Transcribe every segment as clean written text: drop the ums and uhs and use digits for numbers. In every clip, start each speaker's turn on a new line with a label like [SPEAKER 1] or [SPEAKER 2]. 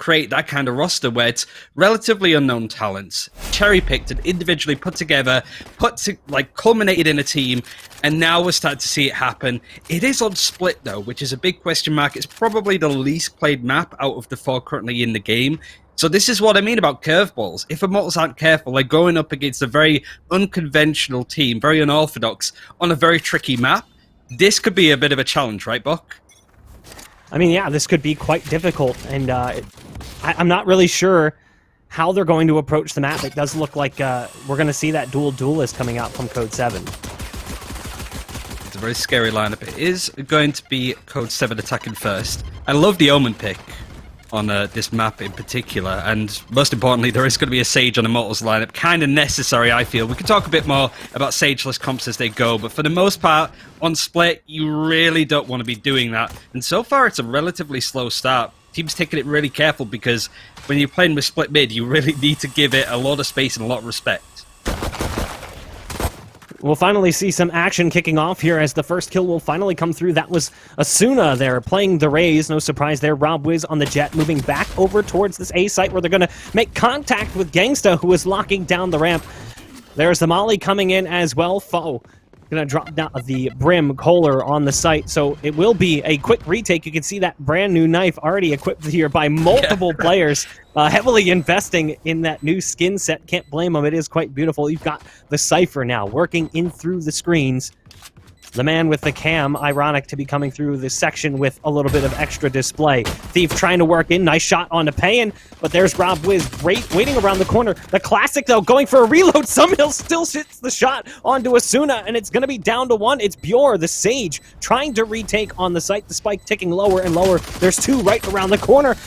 [SPEAKER 1] create that kind of roster where it's relatively unknown talents, cherry-picked and individually put together, culminated in a team, and now we're starting to see it happen. It is on Split, though, which is a big question mark. It's probably the least played map out of the 4 currently in the game. So this is what I mean about curveballs. If Immortals aren't careful, they're going up against a very unconventional team, very unorthodox, on a very tricky map. This could be a bit of a challenge, right, Buck?
[SPEAKER 2] I mean, yeah, this could be quite difficult, and I'm not really sure how they're going to approach the map. It does look like we're going to see that dual duelist coming out from Code 7.
[SPEAKER 1] It's a very scary lineup. It is going to be Code 7 attacking first. I love the Omen pick on this map in particular, and most importantly, there is going to be a Sage on Immortals lineup. Kind of necessary, I feel. We can talk a bit more about Sageless comps as they go, but for the most part, on Split, you really don't want to be doing that. And so far, it's a relatively slow start. Teams taking it really careful, because when you're playing with Split mid, you really need to give it a lot of space and a lot of respect.
[SPEAKER 2] We'll finally see some action kicking off here as the first kill will finally come through. That was Asuna there playing the Raze. No surprise there. Rob Wiz on the Jet moving back over towards this A site where they're going to make contact with Gangsta, who is locking down the ramp. There's the Molly coming in as well. Foe going to drop down the Brim Kohler on the site. So it will be a quick retake. You can see that brand new knife already equipped here by multiple players. Heavily investing in that new skin set. Can't blame them. It is quite beautiful. You've got the Cypher now working in through the screens. The man with the cam, ironic to be coming through this section with a little bit of extra display. Thief trying to work in. Nice shot onto Payan, but there's Rob Wiz waiting around the corner. The Classic, though, going for a reload. Sumhill still hits the shot onto Asuna, and it's going to be down to 1. It's Bjor, the Sage, trying to retake on the site. The spike ticking lower and lower. There's 2 right around the corner,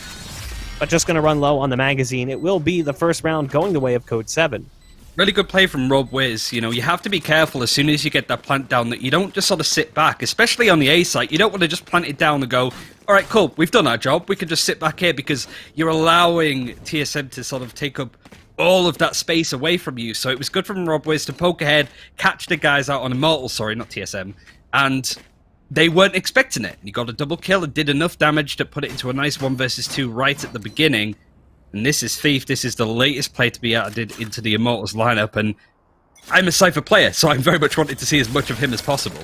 [SPEAKER 2] but just going to run low on the magazine. It will be the first round going the way of Code 7.
[SPEAKER 1] Really good play from Rob Wiz. You know, you have to be careful as soon as you get that plant down that you don't just sort of sit back, especially on the A site. You don't want to just plant it down and go, all right, cool, we've done our job. We can just sit back here, because you're allowing TSM to sort of take up all of that space away from you. So it was good from Rob Wiz to poke ahead, catch the guys out on Immortals, sorry, not TSM, and they weren't expecting it. He got a double kill and did enough damage to put it into a nice 1 versus 2 right at the beginning. And this is Thief. This is the latest play to be added into the Immortals lineup, and I'm a Cypher player, so I'm very much wanting to see as much of him as possible.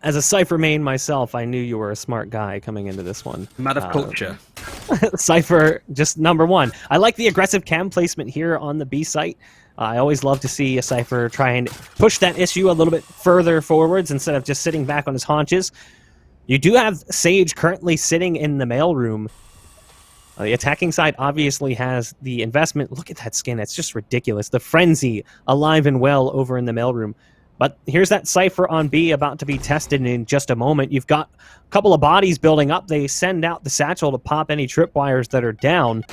[SPEAKER 2] As a Cypher main myself, I knew you were a smart guy coming into this one.
[SPEAKER 1] Mad of culture.
[SPEAKER 2] Cypher, just #1. I like the aggressive cam placement here on the B site. I always love to see a Cypher try and push that issue a little bit further forwards instead of just sitting back on his haunches. You do have Sage currently sitting in the mailroom. The attacking side obviously has the investment. Look at that skin. It's just ridiculous. The Frenzy alive and well over in the mailroom. But here's that Cypher on B about to be tested in just a moment. You've got a couple of bodies building up. They send out the Satchel to pop any tripwires that are down.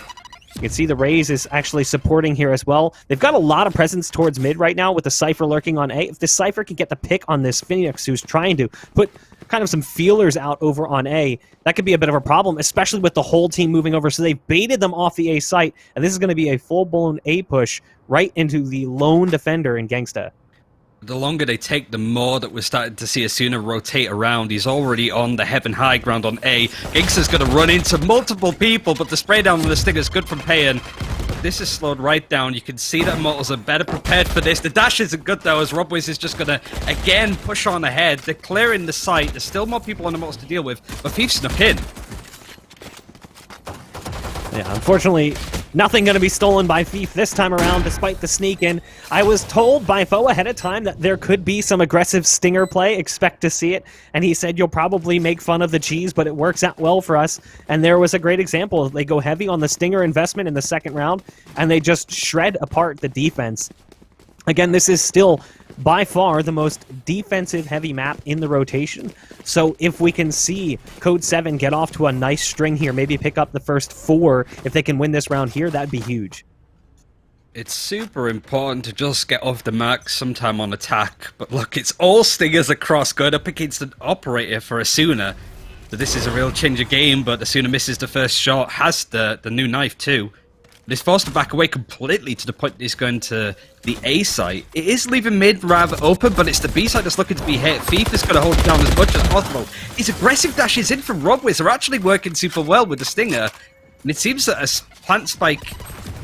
[SPEAKER 2] You can see the Raze is actually supporting here as well. They've got a lot of presence towards mid right now with the Cypher lurking on A. If the Cypher can get the pick on this Phoenix who's trying to put kind of some feelers out over on A, that could be a bit of a problem, especially with the whole team moving over. So they've baited them off the A site, and this is going to be a full-blown A push right into the lone defender in Gangsta.
[SPEAKER 1] The longer they take, the more that we're starting to see Asuna rotate around. He's already on the heaven high ground on A. Gangsta's going to run into multiple people, but the spray down on the Stinger is good from Payan. This is slowed right down. You can see that Immortals are better prepared for this. The dash isn't good, though, as Rob Wiz is just going to, again, push on ahead. They're clearing the site. There's still more people on Immortals to deal with, but Thief snuck in.
[SPEAKER 2] Yeah, unfortunately, nothing going to be stolen by Thief this time around, despite the sneak in. I was told by Foe ahead of time that there could be some aggressive Stinger play. Expect to see it. And he said, you'll probably make fun of the cheese, but it works out well for us. And there was a great example. They go heavy on the Stinger investment in the second round, and they just shred apart the defense. Again, this is still by far the most defensive-heavy map in the rotation. So if we can see Code 7 get off to a nice string here, maybe pick up the first 4, if they can win this round here, that'd be huge.
[SPEAKER 1] It's super important to just get off the mark sometime on attack. But look, it's all Stingers across, going up against an Operator for Asuna. So this is a real change of game, but Asuna misses the first shot, has the new knife too. but he's forced to back away completely to the point that he's going to the A site. It is leaving mid rather open, but it's the B site that's looking to be hit. Thief is going to hold it down as much as possible. His aggressive dashes in from Robwiz are actually working super well with the Stinger, and it seems that a plant spike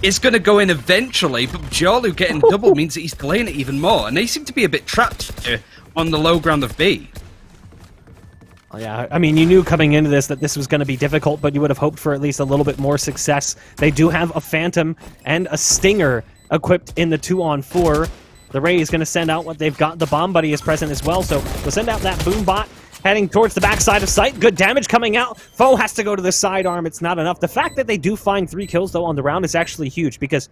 [SPEAKER 1] is going to go in eventually, but Bjorlu getting double means that he's delaying it even more, and they seem to be a bit trapped on the low ground of B.
[SPEAKER 2] Oh, yeah, I mean, you knew coming into this that this was going to be difficult, but you would have hoped for at least a little bit more success. They do have a Phantom and a Stinger equipped in the 2-on-4. The Ray is going to send out what they've got. The Bomb Buddy is present as well, so they'll send out that Boom Bot heading towards the backside of site. Good damage coming out. Foe has to go to the sidearm. It's not enough. The fact that they do find 3 kills, though, on the round is actually huge because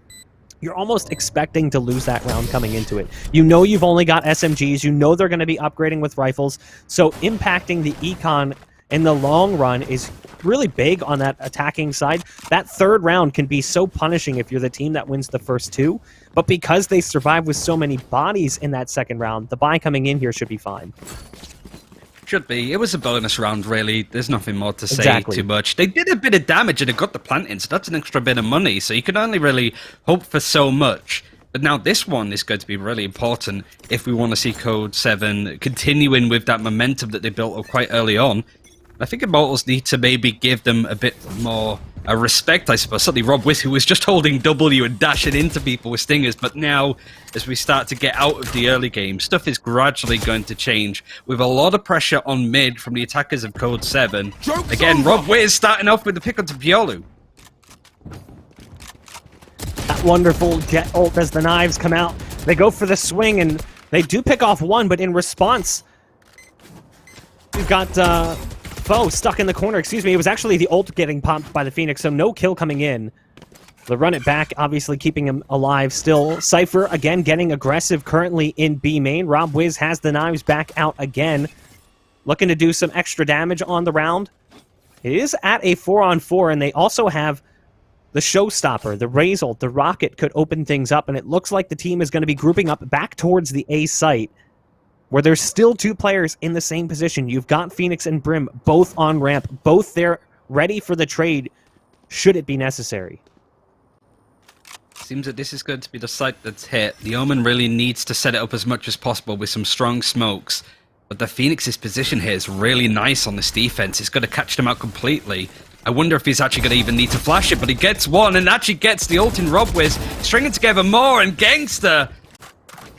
[SPEAKER 2] you're almost expecting to lose that round coming into it. You know you've only got SMGs. You know they're going to be upgrading with rifles. So impacting the econ in the long run is really big on that attacking side. That third round can be so punishing if you're the team that wins the first 2. But because they survive with so many bodies in that second round, the buy coming in here should be fine.
[SPEAKER 1] Should be. It was a bonus round, really. There's nothing more to say too much. They did a bit of damage and they got the plant in, so that's an extra bit of money. So you can only really hope for so much. But now this one is going to be really important if we want to see Code 7 continuing with that momentum that they built up quite early on. I think Immortals need to maybe give them a bit more respect, I suppose. Certainly Rob Wiss, who was just holding W and dashing into people with stingers, but now, as we start to get out of the early game, stuff is gradually going to change, with a lot of pressure on mid from the attackers of Code 7. Again, Rob Wiss starting off with the pick onto Bjorlu.
[SPEAKER 2] That wonderful jet ult as the knives come out. They go for the swing, and they do pick off one, but in response, we've got Foe stuck in the corner. Excuse me, it was actually the ult getting popped by the Phoenix, so no kill coming in. They'll run it back, obviously keeping him alive still. Cypher, again, getting aggressive currently in B main. Rob Wiz has the knives back out again, looking to do some extra damage on the round. It is at a 4-on-4, and they also have the Showstopper, the Raze ult, the Rocket could open things up, and it looks like the team is going to be grouping up back towards the A site, where there's still 2 players in the same position. You've got Phoenix and Brim both on ramp, both there ready for the trade should it be necessary.
[SPEAKER 1] Seems that this is going to be the site that's hit. The Omen really needs to set it up as much as possible with some strong smokes. But the Phoenix's position here is really nice on this defense. It's going to catch them out completely. I wonder if he's actually going to even need to flash it, but he gets one and actually gets the ult in Robwiz, stringing together more, and Gangster.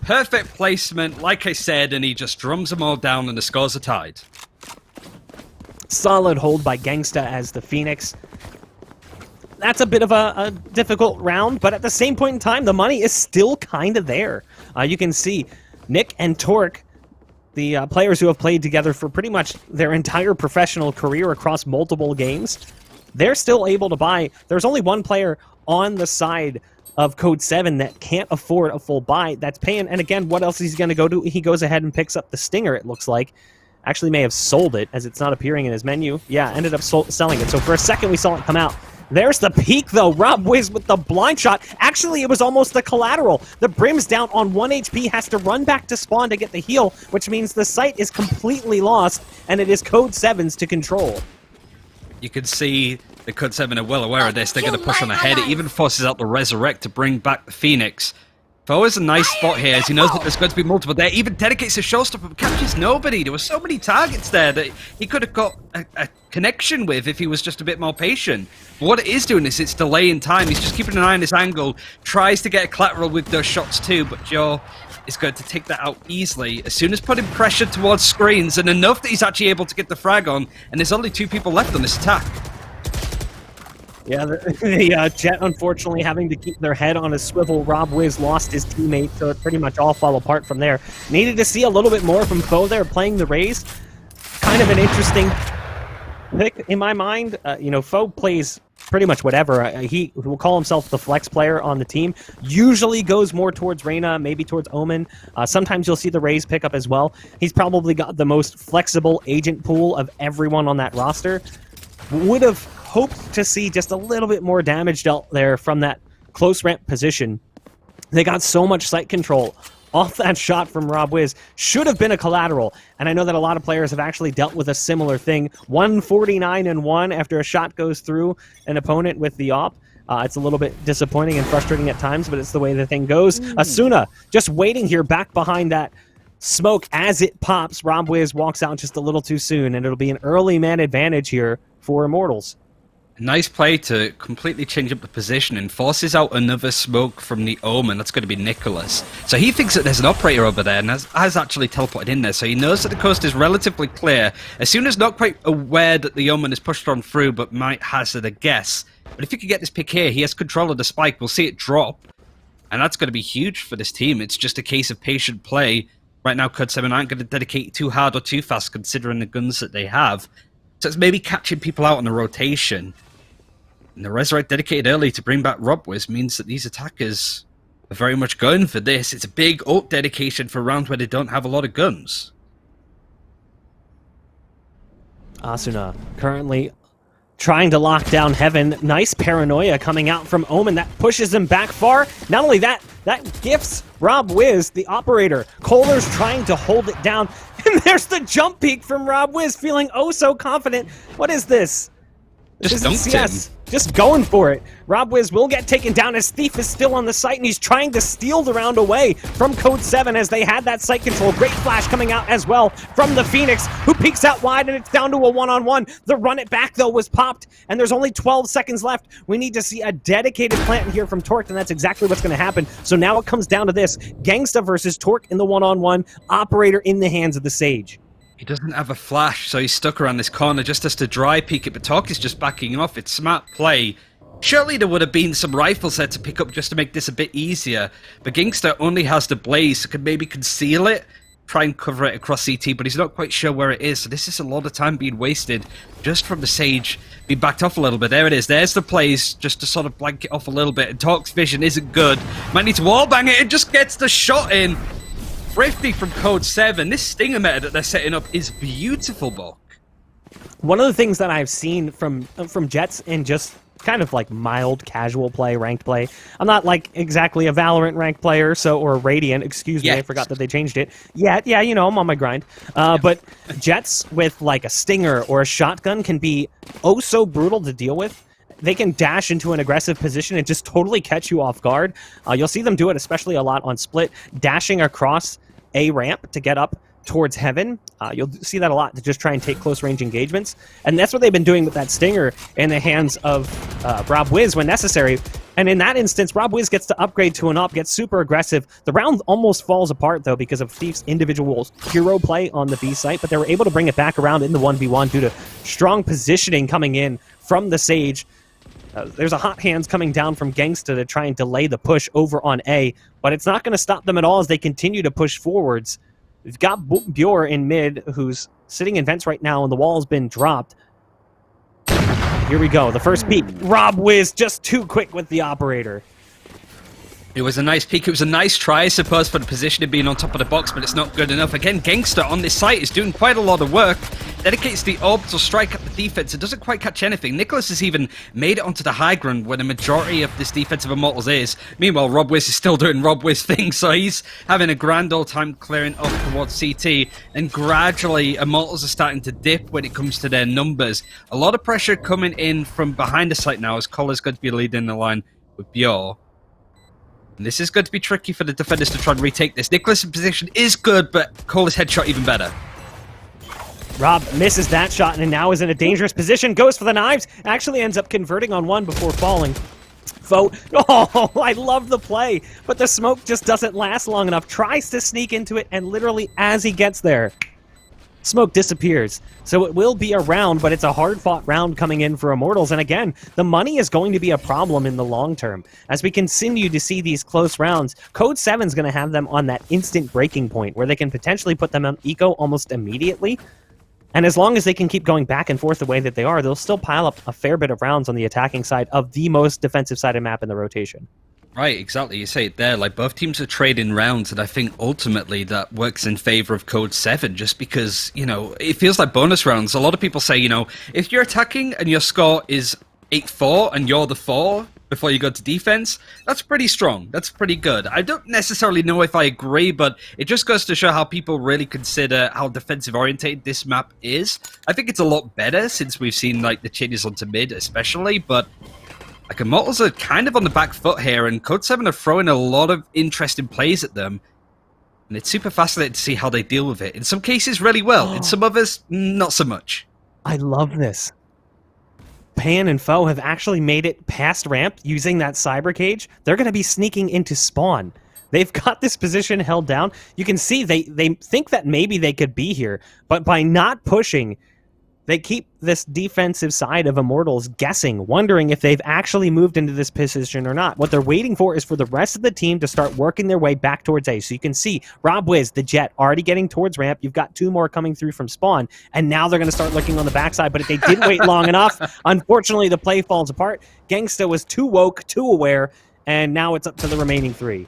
[SPEAKER 1] Perfect placement, like I said, and he just drums them all down and the scores are tied.
[SPEAKER 2] Solid hold by Gangsta as the Phoenix. That's a bit of a difficult round, but at the same point in time, the money is still kind of there. You can see Nick and Torque, the players who have played together for pretty much their entire professional career across multiple games, they're still able to buy. There's only one player on the side of Code 7 that can't afford a full buy. That's paying, and again, what else is he going to go do? He goes ahead and picks up the Stinger, it looks like. Actually may have sold it, as it's not appearing in his menu. Yeah, ended up selling it. So for a second, we saw it come out. There's the peak, though. Rob Wiz with the blind shot. Actually, it was almost the collateral. The Brim's down on 1 HP, has to run back to spawn to get the heal, which means the site is completely lost, and it is Code 7's to control.
[SPEAKER 1] You can see the Code 7 are well aware of this. They're going to push on ahead. It even forces out the Resurrect to bring back the Phoenix. Foe is a nice spot here, as he knows that there's going to be multiple there. Even dedicates a showstopper, but catches nobody. There were so many targets there that he could have got a connection with if he was just a bit more patient. But what it is doing is it's delaying time. He's just keeping an eye on this angle, tries to get a collateral with those shots too, but Joe is going to take that out easily as soon as putting pressure towards screens, and enough that he's actually able to get the frag on, and there's only 2 people left on this attack.
[SPEAKER 2] Yeah, the Jet, unfortunately, having to keep their head on a swivel. Rob Wiz lost his teammate, so it pretty much all fell apart from there. Needed to see a little bit more from Foe there, playing the Raze. Kind of an interesting pick in my mind. You know, Foe plays pretty much whatever. He will call himself the flex player on the team. Usually goes more towards Reyna, maybe towards Omen. Sometimes you'll see the Raze pick up as well. He's probably got the most flexible agent pool of everyone on that roster. Would have hoped to see just a little bit more damage dealt there from that close ramp position. They got so much site control off that shot from Rob Wiz. Should have been a collateral, and I know that a lot of players have actually dealt with a similar thing. 149-1 after a shot goes through an opponent with the op. It's a little bit disappointing and frustrating at times, but it's the way the thing goes. Asuna just waiting here back behind that smoke as it pops. RobWiz walks out just a little too soon, and it'll be an early man advantage here for Immortals. Nice
[SPEAKER 1] play to completely change up the position and forces out another smoke from the Omen. That's going to be Nicholas. So he thinks that there's an operator over there and has actually teleported in there. So he knows that the coast is relatively clear. As soon as not quite aware that the Omen is pushed on through, but might hazard a guess. But if he could get this pick here, he has control of the spike. We'll see it drop. And that's going to be huge for this team. It's just a case of patient play. Right now, Code 7 aren't going to dedicate too hard or too fast considering the guns that they have. So it's maybe catching people out on the rotation. And the Resurrect dedicated early to bring back RobWiz means that these attackers are very much going for this. It's a big ult dedication for rounds where they don't have a lot of guns.
[SPEAKER 2] Asuna currently trying to lock down Heaven. Nice paranoia coming out from Omen. That pushes him back far. Not only that, that gifts RobWiz, the operator. Kohler's trying to hold it down. And there's the jump peek from RobWiz, feeling oh so confident. What is this?
[SPEAKER 1] Just dunked him.
[SPEAKER 2] Just going for it. RobWiz will get taken down as Thief is still on the site, and he's trying to steal the round away from Code 7 as they had that site control. Great flash coming out as well from the Phoenix, who peeks out wide, and it's down to a one-on-one. The run it back, though, was popped, and there's only 12 seconds left. We need to see a dedicated plant here from Torque, and that's exactly what's going to happen. So now it comes down to this. Gangsta versus Torque in the one-on-one, operator in the hands of the Sage.
[SPEAKER 1] He doesn't have a flash, so he's stuck around this corner, just has to dry peek it, but Torque is just backing off. It's smart play. Surely there would have been some rifles there to pick up just to make this a bit easier, but Gangster only has the Blaze, so could maybe conceal it, try and cover it across CT, but he's not quite sure where it is, so this is a lot of time being wasted just from the Sage being backed off a little bit. There it is, there's the Blaze, just to sort of blank it off a little bit, and Torque's vision isn't good. Might need to wallbang it, it just gets the shot in. Thrifty from Code 7. This Stinger meta that they're setting up is beautiful, Buck.
[SPEAKER 2] One of the things that I've seen from Jets in just kind of like mild casual play, ranked play. I'm not like exactly a Valorant ranked player, or Radiant, excuse me, I forgot that they changed it. Yeah, you know, I'm on my grind. But Jets with like a Stinger or a shotgun can be oh so brutal to deal with. They can dash into an aggressive position and just totally catch you off guard. You'll see them do it especially a lot on Split, dashing across a ramp to get up towards Heaven. You'll see that a lot to just try and take close range engagements. And that's what they've been doing with that Stinger in the hands of RobWiz when necessary. And in that instance, RobWiz gets to upgrade to an op, gets super aggressive. The round almost falls apart, though, because of Thief's individual hero play on the B site, but they were able to bring it back around in the 1v1 due to strong positioning coming in from the Sage. There's a hot hands coming down from Gangsta to try and delay the push over on A, but it's not going to stop them at all as they continue to push forwards. We've got Bjor in mid, who's sitting in vents right now, and the wall's been dropped. Here we go, the first peek. RobWiz just too quick with the operator.
[SPEAKER 1] It was a nice peek. It was a nice try, I suppose, for the position of being on top of the box, but it's not good enough. Again, Gangster on this site is doing quite a lot of work. Dedicates the orbital strike at the defense. It doesn't quite catch anything. Nicholas has even made it onto the high ground where the majority of this defensive Immortals is. Meanwhile, RobWiz is still doing RobWiz things, so he's having a grand old time clearing off towards CT. And gradually, Immortals are starting to dip when it comes to their numbers. A lot of pressure coming in from behind the site now as Collar's going to be leading the line with Bjor. And this is going to be tricky for the defenders to try and retake this. Nicholas' position is good, but Cole's headshot even better.
[SPEAKER 2] Rob misses that shot and now is in a dangerous position. Goes for the knives. Actually ends up converting on one before falling. Foe. Oh, I love the play. But the smoke just doesn't last long enough. Tries to sneak into it, and literally as he gets there, smoke disappears. So it will be a round, but it's a hard-fought round coming in for Immortals. And again, the money is going to be a problem in the long term. As we continue to see these close rounds, Code 7's going to have them on that instant breaking point where they can potentially put them on eco almost immediately. And as long as they can keep going back and forth the way that they are, they'll still pile up a fair bit of rounds on the attacking side of the most defensive-sided map in the rotation.
[SPEAKER 1] Right, exactly. You say it there. Like, both teams are trading rounds, and I think ultimately that works in favor of Code 7, just because, you know, it feels like bonus rounds. A lot of people say, you know, if you're attacking and your score is 8-4 and you're the 4 before you go to defense, that's pretty strong. That's pretty good. I don't necessarily know if I agree, but it just goes to show how people really consider how defensive-oriented this map is. I think it's a lot better since we've seen, like, the changes onto mid, especially, but Like, Immortals are kind of on the back foot here, and Code 7 are throwing a lot of interesting plays at them. And it's super fascinating to see how they deal with it. In some cases, really well. In some others, not so much.
[SPEAKER 2] I love this. Pan and Foe have actually made it past ramp using that cyber cage. They're going to be sneaking into spawn. They've got this position held down. You can see they think that maybe they could be here, but by not pushing, they keep this defensive side of Immortals guessing, wondering if they've actually moved into this position or not. What they're waiting for is for the rest of the team to start working their way back towards A. So you can see Rob Wiz, the Jet, already getting towards ramp. You've got 2 more coming through from spawn, and now they're going to start looking on the backside, but if they didn't wait long enough, unfortunately the play falls apart. Gangsta was too woke, too aware, and now it's up to the remaining 3.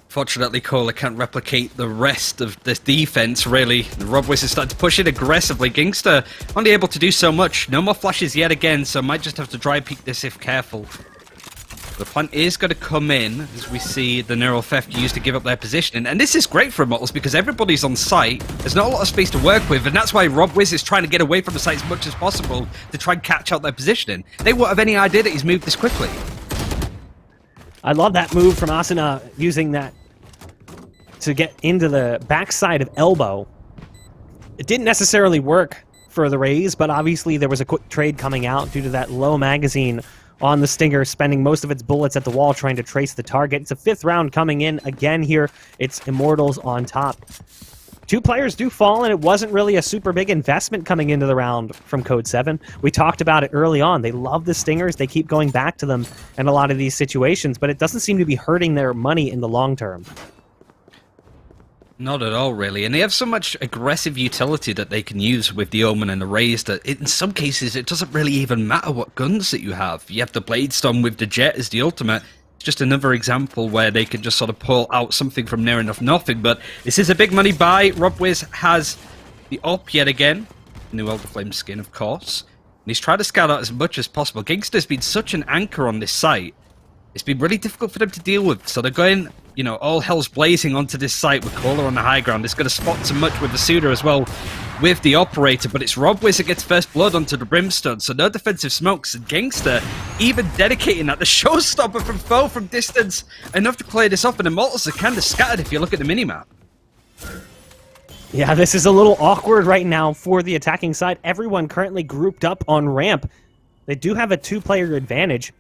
[SPEAKER 1] Fortunately, Kohler can't replicate the rest of this defense, really. Rob Wiz is starting to push it aggressively. Gangster only able to do so much. No more flashes yet again, so might just have to dry peek this if careful. The plant is going to come in, as we see the neural theft used to give up their position. And this is great for Immortals because everybody's on site. There's not a lot of space to work with, and that's why Rob Wiz is trying to get away from the site as much as possible to try and catch out their positioning. They won't have any idea that he's moved this quickly.
[SPEAKER 2] I love that move from Asuna, using that to get into the backside of elbow. It didn't necessarily work for the Rays, but obviously there was a quick trade coming out due to that low magazine on the Stinger, spending most of its bullets at the wall trying to trace the target. It's a 5th round coming in again here. It's Immortals on top. 2 players do fall, and it wasn't really a super big investment coming into the round from Code 7. We talked about it early on. They love the Stingers. They keep going back to them in a lot of these situations, but it doesn't seem to be hurting their money in the long term.
[SPEAKER 1] Not at all, really. And they have so much aggressive utility that they can use with the Omen and the Rays that in some cases it doesn't really even matter what guns that you have. You have the Bladestorm with the Jet as the ultimate. It's just another example where they can just sort of pull out something from near enough nothing. But this is a big money buy. Rob Wiz has the op yet again. New Elder Flame skin, of course. And he's tried to scout out as much as possible. Gangster's been such an anchor on this site. It's been really difficult for them to deal with. So they're going, you know, all hell's blazing onto this site with Kohler on the high ground. It's going to spot so much with the Suda as well with the Operator, but it's Rob Wiz that gets first blood onto the Brimstone, so no defensive smokes. And Gangster even dedicating that, the showstopper from Foe from distance, enough to clear this off, and Immortals are kind of scattered if you look at the minimap.
[SPEAKER 2] Yeah, this is a little awkward right now for the attacking side. Everyone currently grouped up on ramp. They do have a 2-player advantage.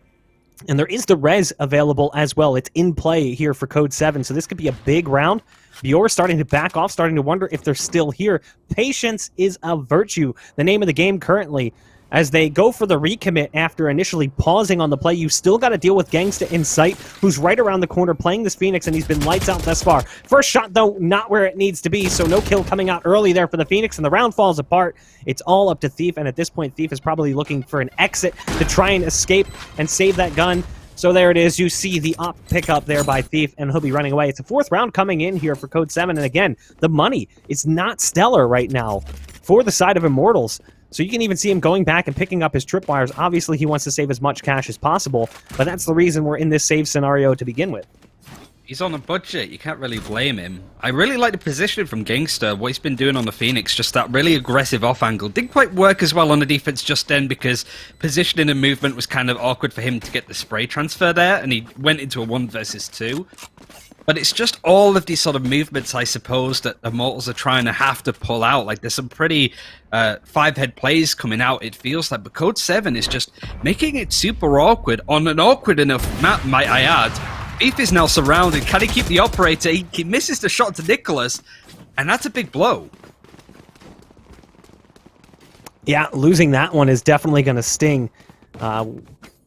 [SPEAKER 2] And there is the res available as well. It's in play here for Code 7, so this could be a big round. Bior starting to back off, starting to wonder if they're still here. Patience is a virtue, the name of the game currently. As they go for the recommit after initially pausing on the play, you still got to deal with Gangsta in sight, who's right around the corner playing this Phoenix, and he's been lights out thus far. First shot, though, not where it needs to be, so no kill coming out early there for the Phoenix, and the round falls apart. It's all up to Thief, and at this point, Thief is probably looking for an exit to try and escape and save that gun. So there it is. You see the op pickup there by Thief, and he'll be running away. It's a 4th round coming in here for Code 7, and again, the money is not stellar right now for the side of Immortals. So you can even see him going back and picking up his tripwires. Obviously, he wants to save as much cash as possible, but that's the reason we're in this save scenario to begin with.
[SPEAKER 1] He's on a budget. You can't really blame him. I really like the positioning from Gangster, what he's been doing on the Phoenix, just that really aggressive off angle. Didn't quite work as well on the defense just then because positioning and movement was kind of awkward for him to get the spray transfer there, and he went into a 1 versus 2. But it's just all of these sort of movements, I suppose, that Immortals are trying to have to pull out. Like, there's some pretty 5-head plays coming out, it feels like. But Code 7 is just making it super awkward on an awkward enough map, might I add. Thief is now surrounded. Can he keep the Operator? He misses the shot to Nicholas, and that's a big blow.
[SPEAKER 2] Yeah, losing that one is definitely going to sting.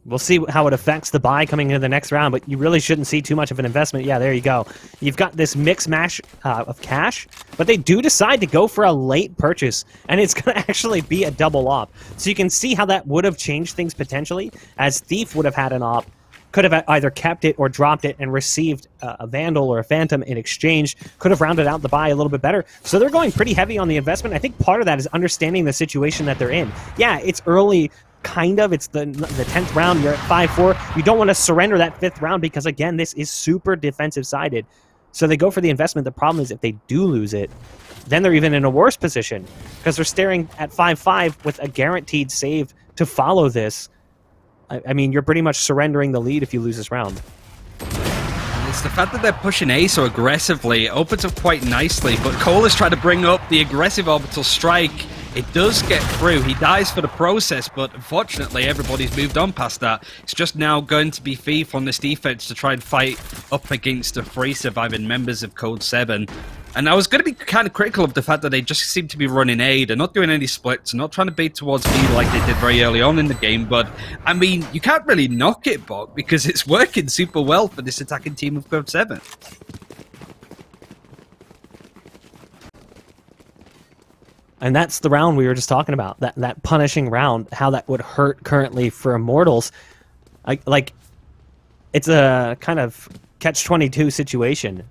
[SPEAKER 2] We'll see how it affects the buy coming into the next round, but you really shouldn't see too much of an investment. Yeah, there you go. You've got this mix mash of cash, but they do decide to go for a late purchase, and it's going to actually be a double op. So you can see how that would have changed things potentially, as Thief would have had an op, could have either kept it or dropped it and received a Vandal or a Phantom in exchange, could have rounded out the buy a little bit better. So they're going pretty heavy on the investment. I think part of that is understanding the situation that they're in. Yeah, it's early. Kind of. It's the 10th round. You're at 5-4. You don't want to surrender that 5th round because, again, this is super defensive-sided. So they go for the investment. The problem is if they do lose it, then they're even in a worse position because they're staring at 5-5 with a guaranteed save to follow this. I mean, you're pretty much surrendering the lead if you lose this round.
[SPEAKER 1] It's the fact that they're pushing A so aggressively. It opens up quite nicely, but Cole is trying to bring up the aggressive orbital strike. It does get through. He dies for the process, but unfortunately everybody's moved on past that. It's just now going to be Thief on this defense to try and fight up against the 3 surviving members of Code 7. And I was going to be kind of critical of the fact that they just seem to be running A. They're not doing any splits, not trying to bait towards B like they did very early on in the game. But, I mean, you can't really knock it, Bot, because it's working super well for this attacking team of Code 7.
[SPEAKER 2] And that's the round we were just talking about, that punishing round, how that would hurt currently for Immortals. Like, it's a kind of catch-22 situation.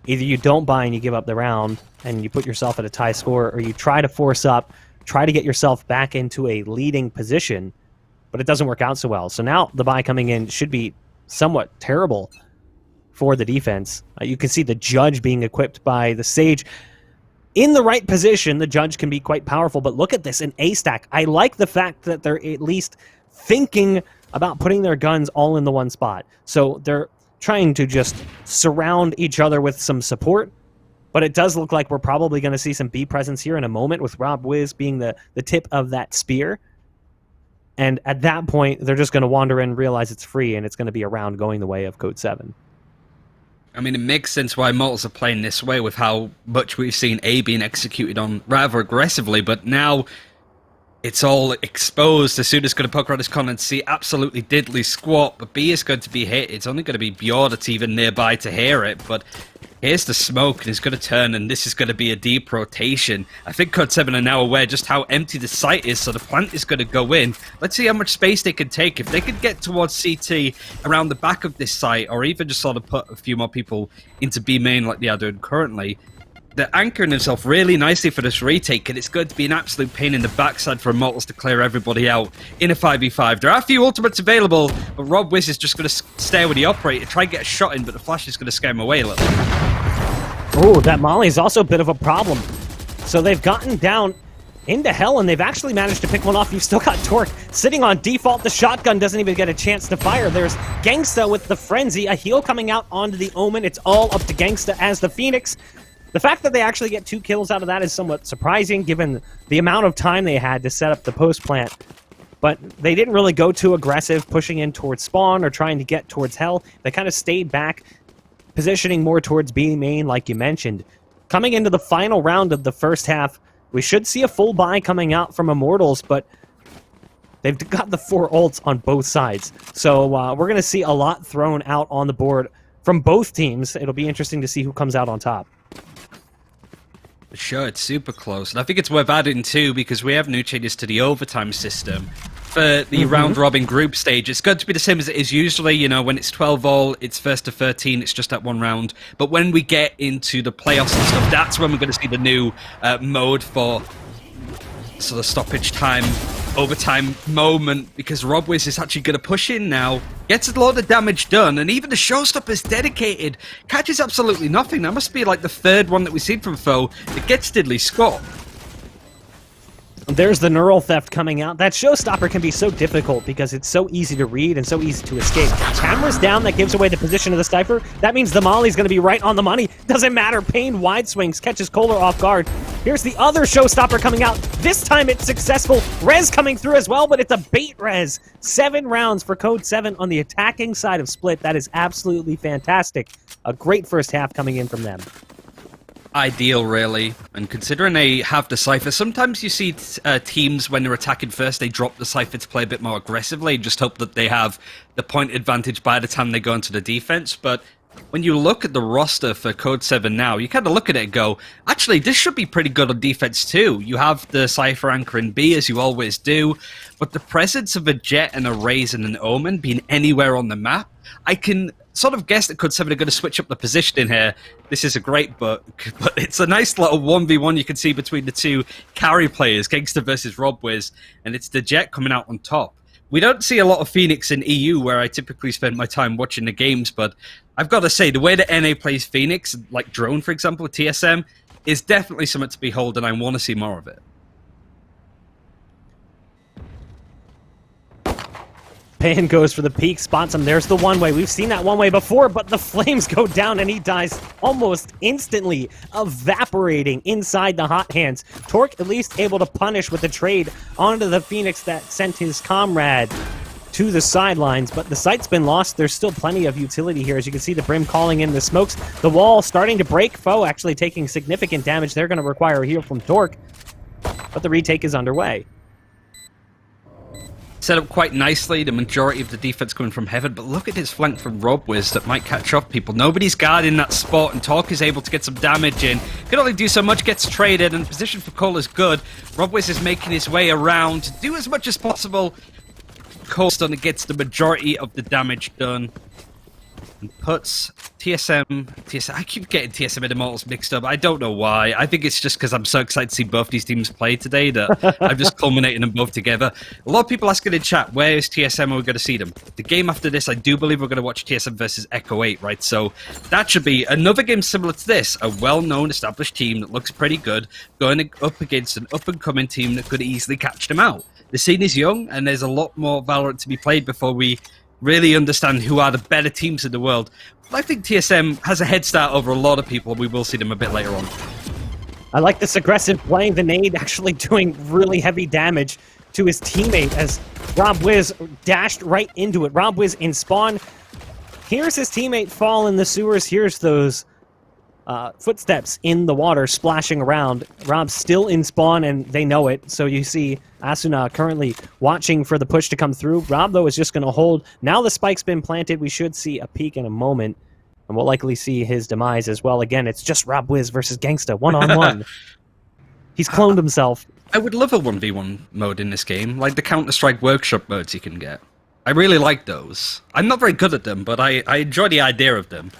[SPEAKER 2] Either you don't buy and you give up the round and you put yourself at a tie score, or you try to force up, try to get yourself back into a leading position, but it doesn't work out so well. So now the buy coming in should be somewhat terrible for the defense. You can see the Judge being equipped by the Sage. In the right position, the Judge can be quite powerful, but look at this, an A stack. I like the fact that they're at least thinking about putting their guns all in the one spot. So they're trying to just surround each other with some support, but it does look like we're probably going to see some B presence here in a moment, with Rob Wiz being the tip of that spear. And at that point, they're just going to wander in, realize it's free, and it's going to be a round going the way of Code 7.
[SPEAKER 1] I mean, it makes sense why Immortals are playing this way with how much we've seen A being executed on rather aggressively, but now it's all exposed. As soon as going to poke around his corner and see absolutely diddly squat, but B is going to be hit. It's only going to be Bjord that's even nearby to hear it, but here's the smoke, and he's going to turn, and this is going to be a deep rotation. I think Code 7 are now aware just how empty the site is, so the plant is going to go in. Let's see how much space they can take. If they could get towards CT around the back of this site, or even just sort of put a few more people into B main like they are doing currently, they're anchoring themselves really nicely for this retake, and it's going to be an absolute pain in the backside for Immortals to clear everybody out in a 5v5. There are a few ultimates available, but Rob Wiz is just going to stay with the operator, try and get a shot in, but the flash is going to scare him away a little.
[SPEAKER 2] Oh, that Molly is also a bit of a problem. So they've gotten down into hell, and they've actually managed to pick one off. You've still got Torque sitting on default. The shotgun doesn't even get a chance to fire. There's Gangsta with the Frenzy, a heal coming out onto the Omen. It's all up to Gangsta as the Phoenix. The fact that they actually get 2 kills out of that is somewhat surprising, given the amount of time they had to set up the post plant. But they didn't really go too aggressive, pushing in towards spawn or trying to get towards hell. They kind of stayed back, positioning more towards B main, like you mentioned. Coming into the final round of the first half, we should see a full buy coming out from Immortals, but they've got the 4 ults on both sides. So we're going to see a lot thrown out on the board from both teams. It'll be interesting to see who comes out on top.
[SPEAKER 1] Sure, it's super close. And I think it's worth adding too, because we have new changes to the overtime system. For the round-robin group stage, it's going to be the same as it is usually. You know, when it's 12 all, it's first to 13, it's just that one round. But when we get into the playoffs and stuff, that's when we're going to see the new mode for sort of stoppage time, overtime moment, because Rob Wiz is actually going to push in now, gets a lot of damage done, and even the showstopper's dedicated catches absolutely nothing. That must be like the 3rd one that we've seen from Foe that gets diddly squat.
[SPEAKER 2] There's the neural theft coming out. That showstopper can be so difficult because it's so easy to read and so easy to escape. Camera's down, that gives away the position of the Cypher. That means the Molly's going to be right on the money. Doesn't matter. Payne wide swings, catches Kohler off guard. Here's the other showstopper coming out. This time it's successful. Rez coming through as well, but it's a bait Rez. 7 rounds for Code 7 on the attacking side of Split. That is absolutely fantastic. A great first half coming in from them.
[SPEAKER 1] Ideal, really. And considering they have the Cypher, sometimes you see teams, when they're attacking first, they drop the Cypher to play a bit more aggressively, just hope that they have the point advantage by the time they go into the defense. But when you look at the roster for Code 7 now, you kind of look at it and go, actually, this should be pretty good on defense too. You have the Cypher anchor in B, as you always do, but the presence of a Jet and a Raze and an Omen being anywhere on the map, I can sort of guess that Code 7 are going to switch up the positioning here. This is a great book, but it's a nice little 1v1 you can see between the 2 carry players, Gangster versus Rob Wiz, and it's the Jet coming out on top. We don't see a lot of Phoenix in EU, where I typically spend my time watching the games, but I've got to say, the way that NA plays Phoenix, like Drone, for example, with TSM, is definitely something to behold, and I want to see more of it.
[SPEAKER 2] Pan goes for the peek, spots him. There's the one-way. We've seen that one-way before, but the flames go down and he dies almost instantly, evaporating inside the hot hands. Torque at least able to punish with the trade onto the Phoenix that sent his comrade to the sidelines, but the site's been lost. There's still plenty of utility here. As you can see, the Brim calling in the smokes. The wall starting to break. Foe actually taking significant damage. They're going to require a heal from Torque, but the retake is underway.
[SPEAKER 1] Set up quite nicely, the majority of the defense coming from heaven, but look at his flank from RobWiz that might catch off people. Nobody's guarding that spot, and Torque is able to get some damage in. Can only do so much, gets traded, and position for Cole is good. RobWiz is making his way around to do as much as possible. Colston gets the majority of the damage done and puts TSM, I keep getting TSM and Immortals mixed up. I don't know why. I think it's just because I'm so excited to see both these teams play today that I'm just culminating them both together. A lot of people asking in chat, where is TSM and we're going to see them? The game after this, I do believe we're going to watch TSM versus Echo 8, right? So that should be another game similar to this, a well-known established team that looks pretty good, going up against an up-and-coming team that could easily catch them out. The scene is young, and there's a lot more Valorant to be played before we really understand who are the better teams in the world. But I think TSM has a head start over a lot of people. We will see them a bit later on.
[SPEAKER 2] I like this aggressive play. The nade actually doing really heavy damage to his teammate as RobWiz dashed right into it. RobWiz in spawn. Here's his teammate fall in the sewers. Here's those footsteps in the water splashing around. Rob's still in spawn, and they know it. So you see Asuna currently watching for the push to come through. Rob, though, is just going to hold. Now the spike's been planted. We should see a peek in a moment, and we'll likely see his demise as well. Again, it's just RobWiz versus Gangsta, one-on-one. He's cloned himself.
[SPEAKER 1] I would love a 1v1 mode in this game, like the Counter-Strike workshop modes you can get. I really like those. I'm not very good at them, but I enjoy the idea of them.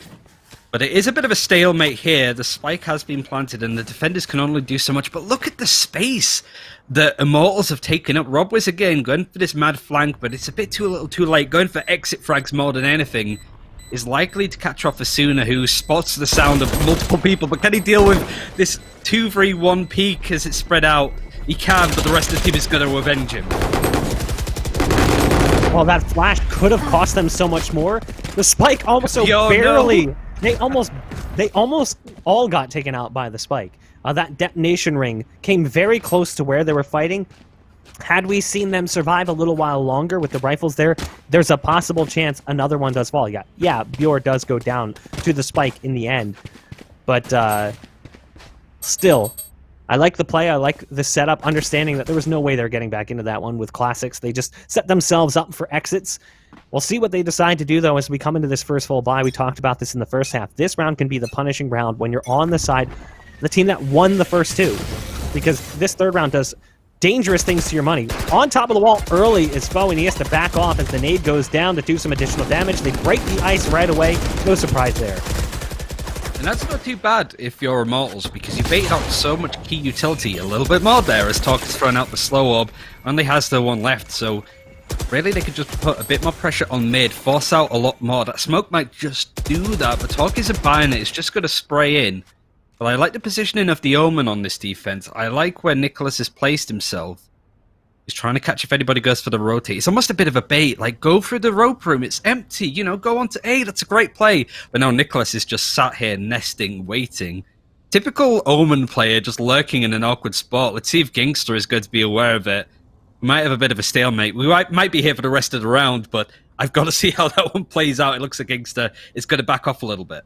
[SPEAKER 1] But it is a bit of a stalemate here. The spike has been planted, and the defenders can only do so much. But look at the space that Immortals have taken up. RobWiz again going for this mad flank, but it's a bit too little too late. Going for exit frags more than anything is likely to catch off Asuna, who spots the sound of multiple people. But can he deal with this 2-3-1 peak as it's spread out? He can, but the rest of the team is going to avenge him.
[SPEAKER 2] Well, that flash could have cost them so much more. The spike also barely... No. They almost all got taken out by the spike. That detonation ring came very close to where they were fighting. Had we seen them survive a little while longer with the rifles there, there's a possible chance another one does fall. Yeah, Bjor does go down to the spike in the end. But still, I like the play. I like the setup, understanding that there was no way they're getting back into that one with Classics. They just set themselves up for exits. We'll see what they decide to do, though, as we come into this first full bye. We talked about this in the first half. This round can be the punishing round when you're on the side of the team that won the first two, because this third round does dangerous things to your money. On top of the wall early is Foe, and he has to back off as the nade goes down to do some additional damage. They break the ice right away. No surprise there.
[SPEAKER 1] And that's not too bad if you're Immortals, because you baited out so much key utility a little bit more there as Torque is throwing out the slow orb, only has the one left, so really they could just put a bit more pressure on mid, force out a lot more. That smoke might just do that, but Torque isn't buying it, it's just going to spray in. But I like the positioning of the Omen on this defense. I like where Nicholas has placed himself. He's trying to catch if anybody goes for the rotate. It's almost a bit of a bait, like go through the rope room, it's empty, you know, go on to A, that's a great play. But now Nicholas is just sat here nesting, waiting. Typical Omen player just lurking in an awkward spot. Let's see if Gangster is going to be aware of it. We might have a bit of a stalemate. We might be here for the rest of the round, but I've got to see how that one plays out. It looks like Gangster is going to back off a little bit.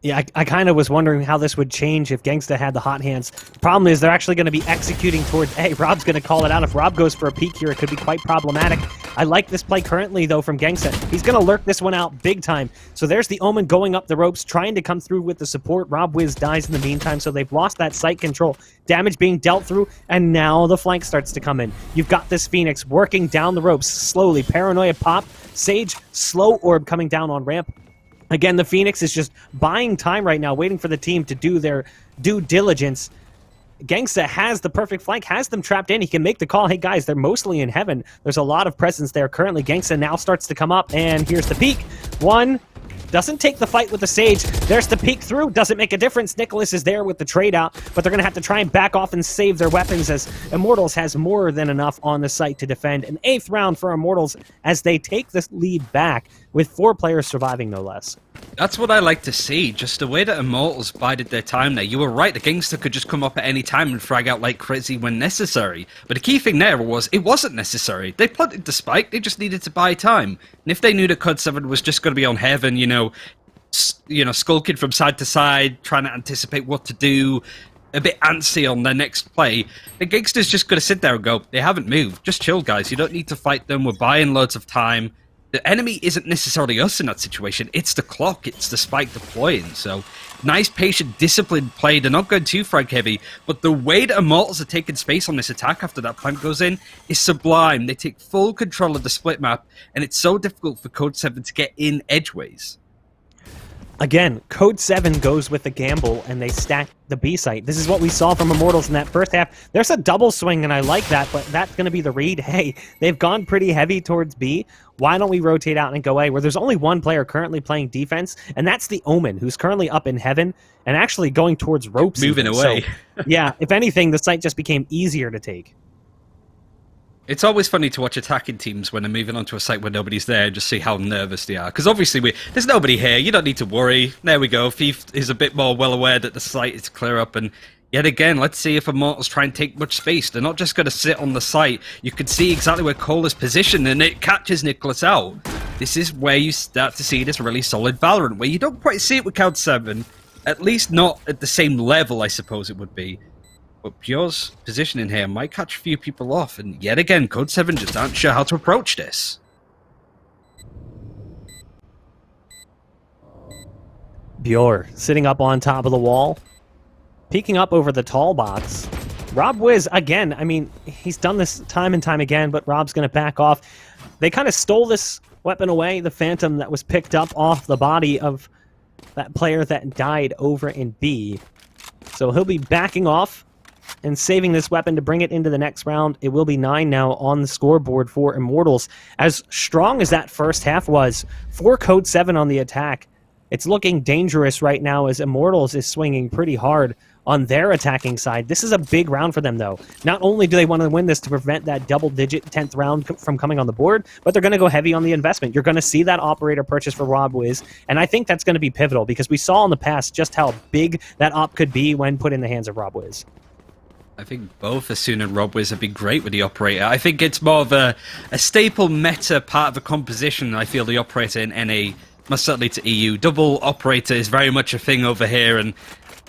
[SPEAKER 2] Yeah, I kind of was wondering how this would change if Gangsta had the hot hands. The problem is they're actually going to be executing towards A. Rob's going to call it out. If Rob goes for a peek here, it could be quite problematic. I like this play currently, though, from Gangsta. He's going to lurk this one out big time. So there's the Omen going up the ropes, trying to come through with the support. RobWiz dies in the meantime, so they've lost that site control. Damage being dealt through, and now the flank starts to come in. You've got this Phoenix working down the ropes slowly. Paranoia pop. Sage, slow orb coming down on ramp. Again, the Phoenix is just buying time right now, waiting for the team to do their due diligence. Gangsta has the perfect flank, has them trapped in. He can make the call. Hey, guys, they're mostly in heaven. There's a lot of presence there currently. Gangsta now starts to come up, and here's the peek. 1, doesn't take the fight with the Sage. There's the peek through, doesn't make a difference. Nicholas is there with the trade out, but they're going to have to try and back off and save their weapons as Immortals has more than enough on the site to defend. An 8th round for Immortals as they take this lead back with 4 players surviving, no less.
[SPEAKER 1] That's what I like to see, just the way that Immortals bided their time there. You were right, the gangster could just come up at any time and frag out like crazy when necessary. But the key thing there was, it wasn't necessary. They planted the spike, they just needed to buy time. And if they knew that Code 7 was just going to be on heaven, skulking from side to side, trying to anticipate what to do, a bit antsy on their next play, the gangster's just going to sit there and go, they haven't moved. Just chill, guys. You don't need to fight them. We're buying loads of time. The enemy isn't necessarily us in that situation. It's the clock. It's the spike deploying. So, nice, patient, disciplined play. They're not going too frag heavy, but the way that Immortals are taking space on this attack after that plant goes in is sublime. They take full control of the split map, and it's so difficult for Code 7 to get in edgeways.
[SPEAKER 2] Again, Code 7 goes with the gamble, and they stack the B site. This is what we saw from Immortals in that first half. There's a double swing, and I like that, but that's going to be the read. Hey, they've gone pretty heavy towards B. Why don't we rotate out and go A, where there's only one player currently playing defense, and that's the Omen, who's currently up in heaven and actually going towards ropes.
[SPEAKER 1] Moving away.
[SPEAKER 2] So, yeah, if anything, the site just became easier to take.
[SPEAKER 1] It's always funny to watch attacking teams when they're moving onto a site where nobody's there and just see how nervous they are. Because obviously, there's nobody here. You don't need to worry. There we go. Thief is a bit more well aware that the site is clear up. And yet again, let's see if Immortals try and take much space. They're not just going to sit on the site. You can see exactly where Cole is positioned, and it catches Nicholas out. This is where you start to see this really solid Valorant, where you don't quite see it with Code 7. At least not at the same level, I suppose it would be. But Pure's positioning here might catch a few people off, and yet again, Code 7 just aren't sure how to approach this.
[SPEAKER 2] Bjor sitting up on top of the wall, peeking up over the tall box. Rob Wiz, again, I mean, he's done this time and time again, but Rob's going to back off. They kind of stole this weapon away, the Phantom that was picked up off the body of that player that died over in B. So he'll be backing off and saving this weapon to bring it into the next round. It will be 9 now on the scoreboard for Immortals. As strong as that first half was for Code 7 on the attack, it's looking dangerous right now as Immortals is swinging pretty hard on their attacking side. This is a big round for them, though. Not only do they want to win this to prevent that double-digit 10th round from coming on the board, but they're going to go heavy on the investment. You're going to see that operator purchase for Rob Wiz, and I think that's going to be pivotal because we saw in the past just how big that op could be when put in the hands of Rob Wiz.
[SPEAKER 1] I think both Asuna and Rob Wiz have been great with the Operator. I think it's more of a staple meta part of the composition. I feel the Operator in NA, most certainly to EU. Double Operator is very much a thing over here, and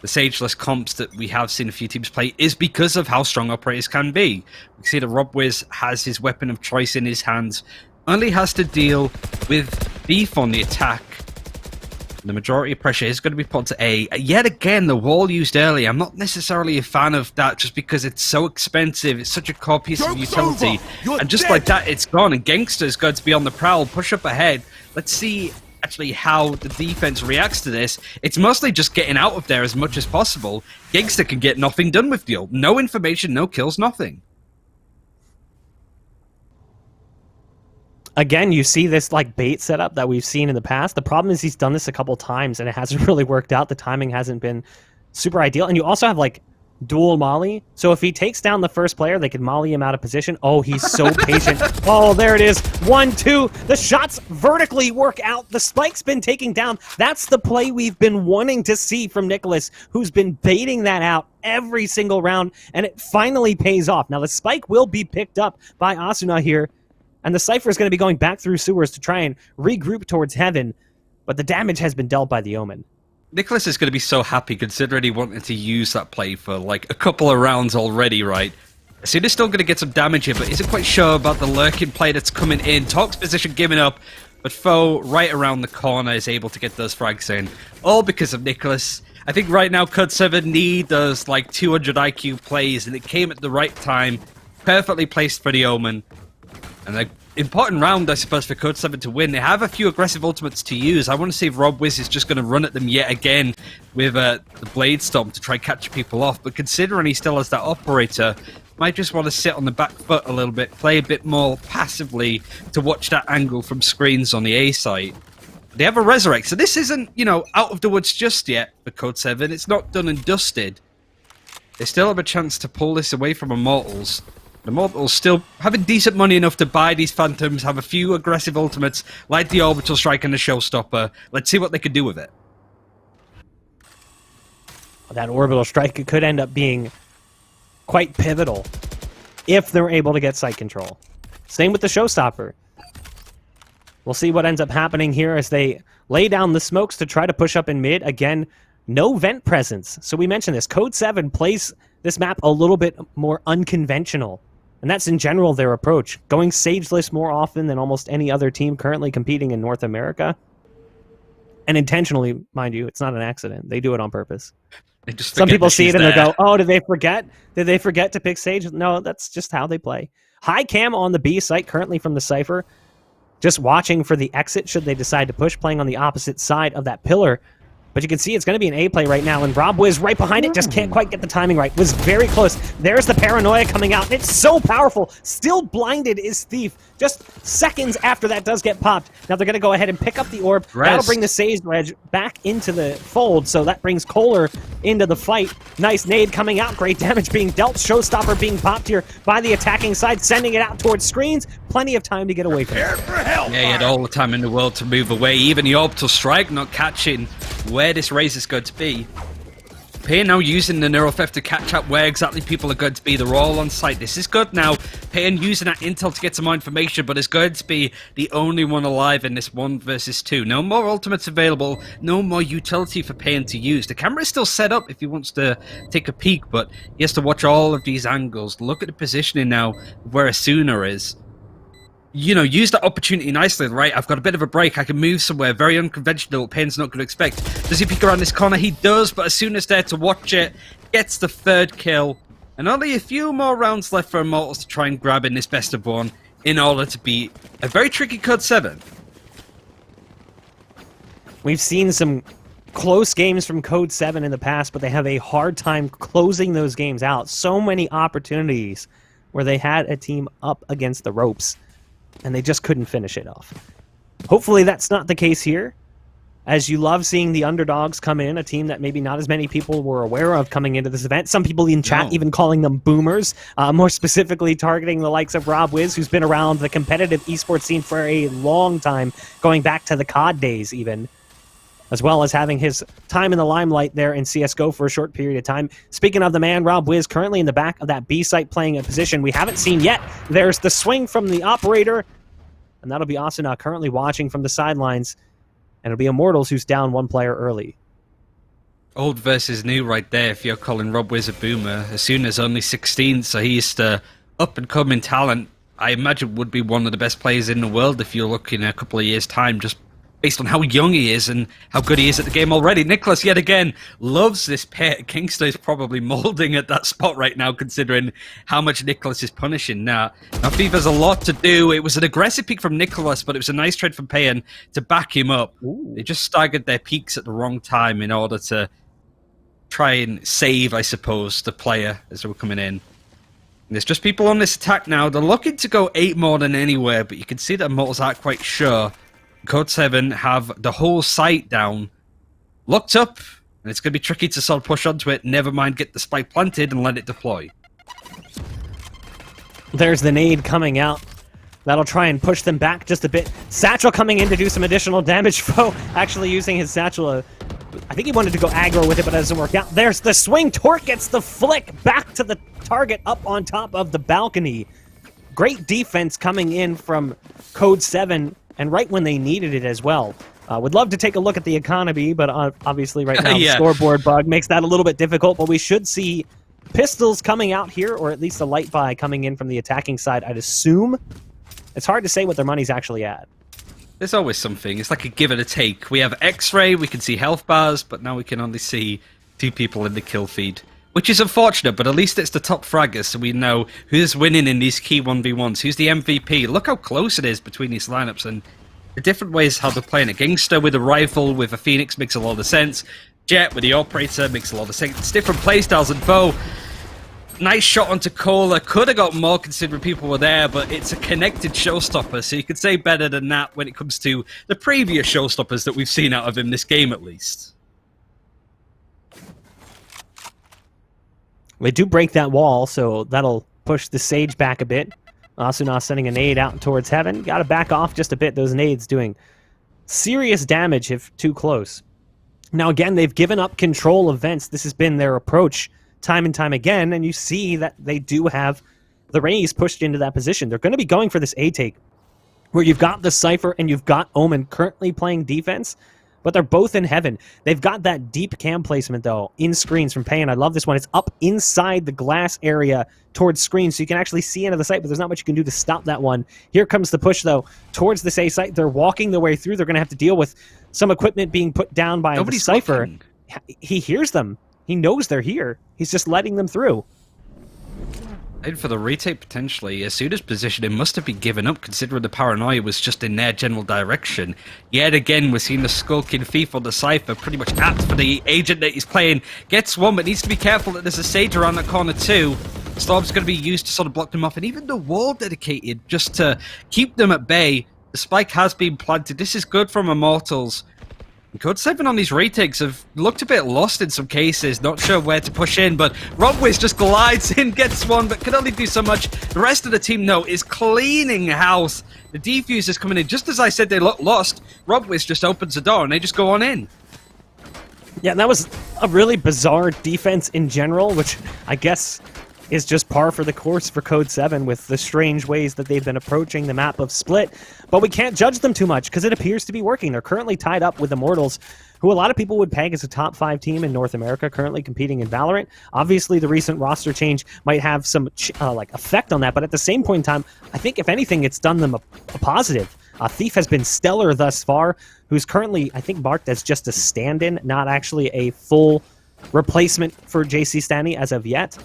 [SPEAKER 1] the Sageless comps that we have seen a few teams play is because of how strong Operators can be. We see that Rob Wiz has his weapon of choice in his hands, only has to deal with beef on the attack. The majority of pressure is going to be put to A. Yet again, the wall used early. I'm not necessarily a fan of that just because it's so expensive. It's such a core piece of utility. And just like that, it's gone. And Gangster's going to be on the prowl, push up ahead. Let's see actually how the defense reacts to this. It's mostly just getting out of there as much as possible. Gangster can get nothing done with the ult. No information, no kills, nothing.
[SPEAKER 2] Again, you see this like bait setup that we've seen in the past. The problem is he's done this a couple times and it hasn't really worked out. The timing hasn't been super ideal. And you also have like dual molly. So if he takes down the first player, they can molly him out of position. Oh, he's so patient. Oh, there it is. 1, 2. The shots vertically work out. The spike's been taken down. That's the play we've been wanting to see from Nicholas, who's been baiting that out every single round, and it finally pays off. Now, the spike will be picked up by Asuna here, and the Cypher is going to be going back through sewers to try and regroup towards heaven, but the damage has been dealt by the Omen.
[SPEAKER 1] Nicholas is going to be so happy considering he wanted to use that play for like a couple of rounds already, right? Asuna's still going to get some damage here, but isn't quite sure about the lurking play that's coming in. Talk's position giving up, but Foe right around the corner is able to get those frags in. All because of Nicholas. I think right now Code 7 need those like 200 IQ plays, and it came at the right time. Perfectly placed for the Omen. And an important round, I suppose, for Code 7 to win. They have a few aggressive ultimates to use. I want to see if Rob Wiz is just going to run at them yet again with the Blade Storm to try and catch people off. But considering he still has that Operator, might just want to sit on the back foot a little bit, play a bit more passively to watch that angle from screens on the A site. They have a Resurrect, so this isn't, you know, out of the woods just yet for Code 7. It's not done and dusted. They still have a chance to pull this away from Immortals. Immortals still having decent money enough to buy these Phantoms, have a few aggressive ultimates, like the Orbital Strike and the Showstopper. Let's see what they can do with it.
[SPEAKER 2] That Orbital Strike could end up being quite pivotal if they're able to get site control. Same with the Showstopper. We'll see what ends up happening here as they lay down the smokes to try to push up in mid. Again, no vent presence. So we mentioned this. Code 7 plays this map a little bit more unconventional. And that's in general their approach. Going sageless more often than almost any other team currently competing in North America. And intentionally, mind you, it's not an accident. They do it on purpose. Some people see it and they go, oh, did they forget? Did they forget to pick Sage? No, that's just how they play. High cam on the B site currently from the Cypher. Just watching for the exit should they decide to push, playing on the opposite side of that pillar. But you can see it's going to be an A play right now, and Rob Wiz right behind it, just can't quite get the timing right. Was very close. There's the paranoia coming out, and it's so powerful. Still blinded is Thief. Just seconds after that does get popped. Now they're going to go ahead and pick up the orb. That'll bring the Sage Wedge back into the fold, so that brings Kohler into the fight. Nice nade coming out. Great damage being dealt. Showstopper being popped here by the attacking side, sending it out towards screens. Plenty of time to get away from it.
[SPEAKER 1] Yeah, he had all the time in the world to move away. Even the Orbital Strike not catching where this race is going to be. Pain now using the Neural Theft to catch up where exactly people are going to be. They're all on site. This is good now. Pain using that intel to get some more information, but is going to be the only one alive in this 1 versus 2. No more ultimates available. No more utility for Pain to use. The camera is still set up if he wants to take a peek, but he has to watch all of these angles. Look at the positioning now where Asuna is. You know, use that opportunity nicely, right? I've got a bit of a break. I can move somewhere very unconventional. Pain's not going to expect. Does he peek around this corner? He does, but as soon as there to watch it, gets the 3rd kill. And only a few more rounds left for Immortals to try and grab in this best of 1 in order to beat a very tricky Code 7.
[SPEAKER 2] We've seen some close games from Code 7 in the past, but they have a hard time closing those games out. So many opportunities where they had a team up against the ropes, and they just couldn't finish it off. Hopefully that's not the case here, as you love seeing the underdogs come in, a team that maybe not as many people were aware of coming into this event. Some people in chat even calling them boomers, more specifically targeting the likes of Rob Wiz, who's been around the competitive esports scene for a long time, going back to the COD days even, as well as having his time in the limelight there in CSGO for a short period of time. Speaking of the man, Rob Wiz currently in the back of that B site playing a position we haven't seen yet. There's the swing from the operator, and that'll be Asuna currently watching from the sidelines, and it'll be Immortals who's down 1 player early.
[SPEAKER 1] Old versus new right there if you're calling Rob Wiz a boomer. Asuna's only 16, so he's the up-and-coming talent. I imagine would be one of the best players in the world if you're looking at a couple of years' time, just based on how young he is and how good he is at the game already. Nicholas, yet again, loves this pit. Kingster is probably moulding at that spot right now, considering how much Nicholas is punishing. Now FIFA's a lot to do. It was an aggressive peek from Nicholas, but it was a nice trade from Payan to back him up. Ooh. They just staggered their peaks at the wrong time in order to try and save, I suppose, the player as they were coming in. There's just people on this attack now. They're looking to go 8 more than anywhere, but you can see that Immortals aren't quite sure. Code 7 have the whole site down, locked up, and it's going to be tricky to sort of push onto it, never mind get the spike planted and let it deploy.
[SPEAKER 2] There's the nade coming out. That'll try and push them back just a bit. Satchel coming in to do some additional damage. Foe actually using his Satchel. I think he wanted to go aggro with it, but it doesn't work out. There's the swing. Torque gets the flick back to the target up on top of the balcony. Great defense coming in from Code 7. And right when they needed it as well. Would love to take a look at the economy, but obviously right now the scoreboard bug makes that a little bit difficult. But we should see pistols coming out here, or at least a light buy coming in from the attacking side, I'd assume. It's hard to say what their money's actually at.
[SPEAKER 1] There's always something. It's like a give and a take. We have X-ray, we can see health bars, but now we can only see 2 people in the kill feed. Which is unfortunate, but at least it's the top fraggers, so we know who's winning in these key 1v1s, who's the MVP. Look how close it is between these lineups, and the different ways how they're playing it. Gangster with a rifle, with a Phoenix makes a lot of sense. Jet with the operator makes a lot of sense. It's different playstyles, and Bo, Nice shot onto Cola. Could have got more considering people were there, but it's a connected showstopper, so you could say better than that when it comes to the previous showstoppers that we've seen out of him this game, at least.
[SPEAKER 2] They do break that wall, so that'll push the Sage back a bit. Asuna sending a nade out towards Heaven. Got to back off just a bit. Those nades doing serious damage if too close. Now, again, they've given up control of vents. This has been their approach time and time again, and you see that they do have the Rays pushed into that position. They're going to be going for this A take, where you've got the Cypher and you've got Omen currently playing defense, but they're both in Heaven. They've got that deep cam placement, though, in screens from Pay, and I love this one. It's up inside the glass area towards screens, so you can actually see into the site, but there's not much you can do to stop that one. Here comes the push, though, towards this A site. They're walking their way through. They're going to have to deal with some equipment being put down by the Cypher.
[SPEAKER 1] Looking.
[SPEAKER 2] He hears them. He knows they're here. He's just letting them through.
[SPEAKER 1] And for the retake, potentially, Asuda's positioning must have been given up, considering the paranoia was just in their general direction. Yet again, we're seeing the skulking thief on the Cypher, pretty much apt for the agent that he's playing. Gets one, but needs to be careful that there's a Sage around that corner too. Storm's going to be used to sort of block them off, and even the wall dedicated just to keep them at bay. The spike has been planted. This is good from Immortals. Code 7 on these retakes have looked a bit lost in some cases, not sure where to push in, but Robwiz just glides in, gets one, but can only do so much. The rest of the team, though, is cleaning house. The defuse is coming in. Just as I said they look lost, Robwiz just opens the door and they just go on in.
[SPEAKER 2] Yeah, and that was a really bizarre defense in general, which I guess is just par for the course for Code 7 with the strange ways that they've been approaching the map of Split. But we can't judge them too much because it appears to be working. They're currently tied up with Immortals, who a lot of people would peg as a top 5 team in North America, currently competing in Valorant. Obviously, the recent roster change might have some effect on that, but at the same point in time, I think if anything, it's done them a positive. Thief has been stellar thus far, who's currently, I think, marked as just a stand-in, not actually a full replacement for JC Stanley as of yet.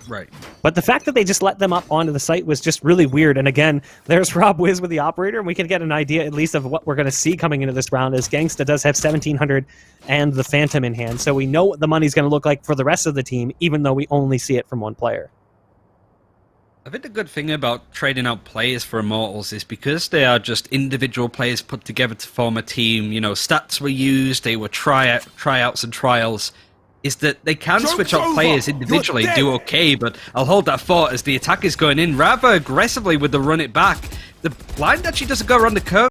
[SPEAKER 1] Right.
[SPEAKER 2] But the fact that they just let them up onto the site was just really weird. And again, there's Rob Wiz with the operator, and we can get an idea at least of what we're going to see coming into this round, as Gangsta does have 1,700 and the Phantom in hand. So we know what the money's going to look like for the rest of the team, even though we only see it from one player.
[SPEAKER 1] I think the good thing about trading out players for Immortals is because they are just individual players put together to form a team, you know, stats were used, they were tryouts and trials, is that they can switch out players individually, do okay, but I'll hold that thought as the attack is going in rather aggressively with the run it back. The blind actually doesn't go around the curve.